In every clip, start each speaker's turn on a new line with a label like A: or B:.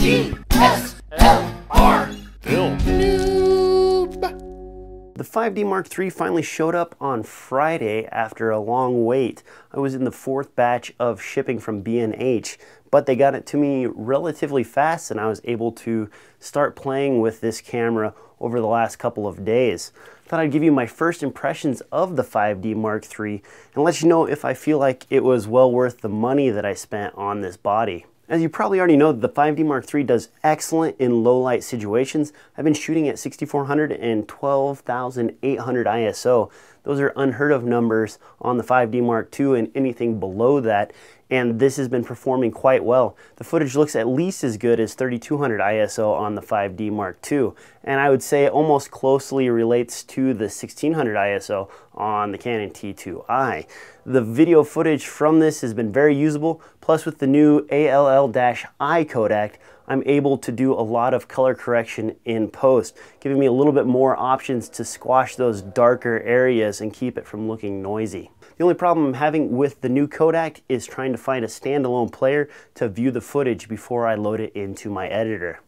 A: DSLR Film Noob.
B: The 5D Mark III finally showed up on Friday after a long wait. I was in the 4th batch of shipping from B&H, but they got it to me relatively fast and I was able to start playing with this camera over the last couple of days. Thought I'd give you my first impressions of the 5D Mark III and let you know if I feel like it was well worth the money that I spent on this body. As you probably already know, the 5D Mark III does excellent in low light situations. I've been shooting at 6400 and 12,800 ISO. Those are unheard of numbers on the 5D Mark II and anything below that, and this has been performing quite well. The footage looks at least as good as 3200 ISO on the 5D Mark II, and I would say it almost closely relates to the 1600 ISO on the Canon T2i. The video footage from this has been very usable, plus with the new ALL-I codec, I'm able to do a lot of color correction in post, giving me a little bit more options to squash those darker areas and keep it from looking noisy. The only problem I'm having with the new codec is trying to find a standalone player to view the footage before I load it into my editor.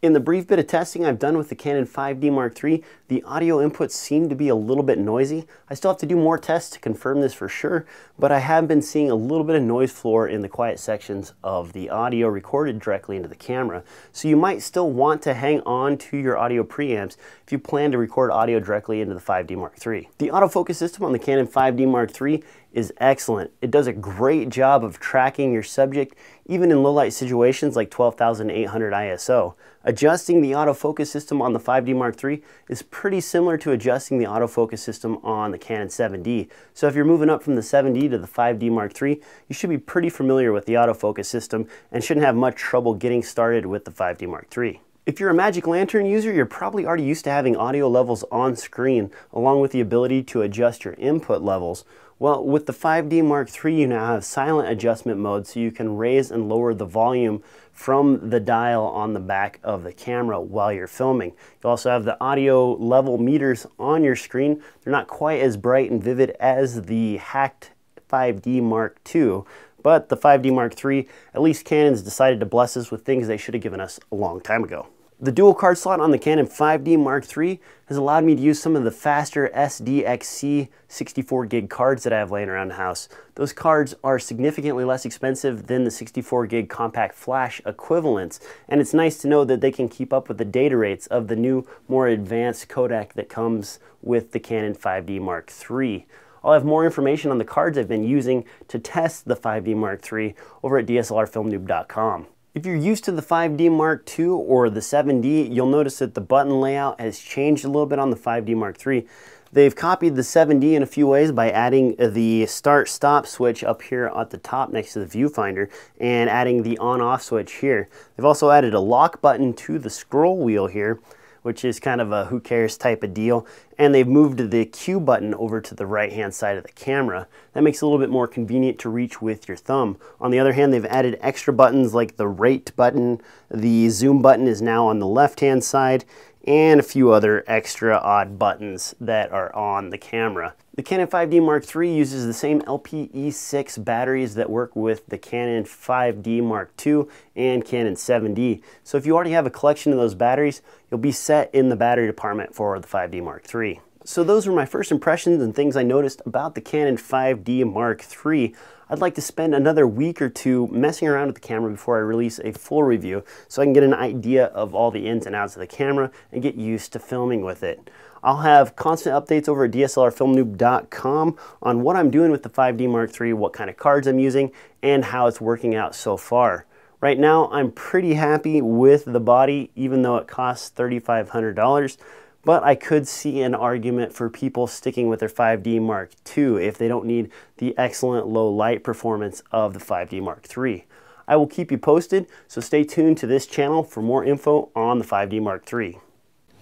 B: In the brief bit of testing I've done with the Canon 5D Mark III, the audio inputs seem to be a little bit noisy. I still have to do more tests to confirm this for sure, but I have been seeing a little bit of noise floor in the quiet sections of the audio recorded directly into the camera. So you might still want to hang on to your audio preamps if you plan to record audio directly into the 5D Mark III. The autofocus system on the Canon 5D Mark III is excellent. It does a great job of tracking your subject even in low light situations like 12,800 ISO. Adjusting the autofocus system on the 5D Mark III is pretty similar to adjusting the autofocus system on the Canon 7D. So if you're moving up from the 7D to the 5D Mark III, you should be pretty familiar with the autofocus system and shouldn't have much trouble getting started with the 5D Mark III. If you're a Magic Lantern user, you're probably already used to having audio levels on screen, along with the ability to adjust your input levels. Well, with the 5D Mark III, you now have silent adjustment mode, so you can raise and lower the volume from the dial on the back of the camera while you're filming. You also have the audio level meters on your screen. They're not quite as bright and vivid as the hacked 5D Mark II, but the 5D Mark III, at least Canon's decided to bless us with things they should have given us a long time ago. The dual card slot on the Canon 5D Mark III has allowed me to use some of the faster SDXC 64 gig cards that I have laying around the house. Those cards are significantly less expensive than the 64 gig compact flash equivalents, and it's nice to know that they can keep up with the data rates of the new, more advanced codec that comes with the Canon 5D Mark III. I'll have more information on the cards I've been using to test the 5D Mark III over at DSLRFilmNoob.com. If you're used to the 5D Mark II or the 7D, you'll notice that the button layout has changed a little bit on the 5D Mark III. They've copied the 7D in a few ways by adding the start-stop switch up here at the top next to the viewfinder and adding the on-off switch here. They've also added a lock button to the scroll wheel here, which is kind of a who cares type of deal, and they've moved the Q button over to the right hand side of the camera. That makes it a little bit more convenient to reach with your thumb. On the other hand, they've added extra buttons like the rate button, the zoom button is now on the left hand side, and a few other extra odd buttons that are on the camera. The Canon 5D Mark III uses the same LPE6 batteries that work with the Canon 5D Mark II and Canon 7D. So if you already have a collection of those batteries, you'll be set in the battery department for the 5D Mark III. So those were my first impressions and things I noticed about the Canon 5D Mark III. I'd like to spend another week or two messing around with the camera before I release a full review so I can get an idea of all the ins and outs of the camera and get used to filming with it. I'll have constant updates over at DSLRFilmNoob.com on what I'm doing with the 5D Mark III, what kind of cards I'm using, and how it's working out so far. Right now, I'm pretty happy with the body, even though it costs $3,500. But I could see an argument for people sticking with their 5D Mark II if they don't need the excellent low light performance of the 5D Mark III. I will keep you posted, so stay tuned to this channel for more info on the 5D Mark III.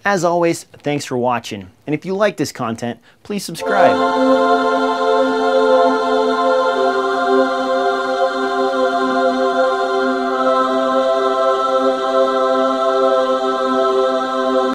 B: As always, thanks for watching, and if you like this content, please subscribe.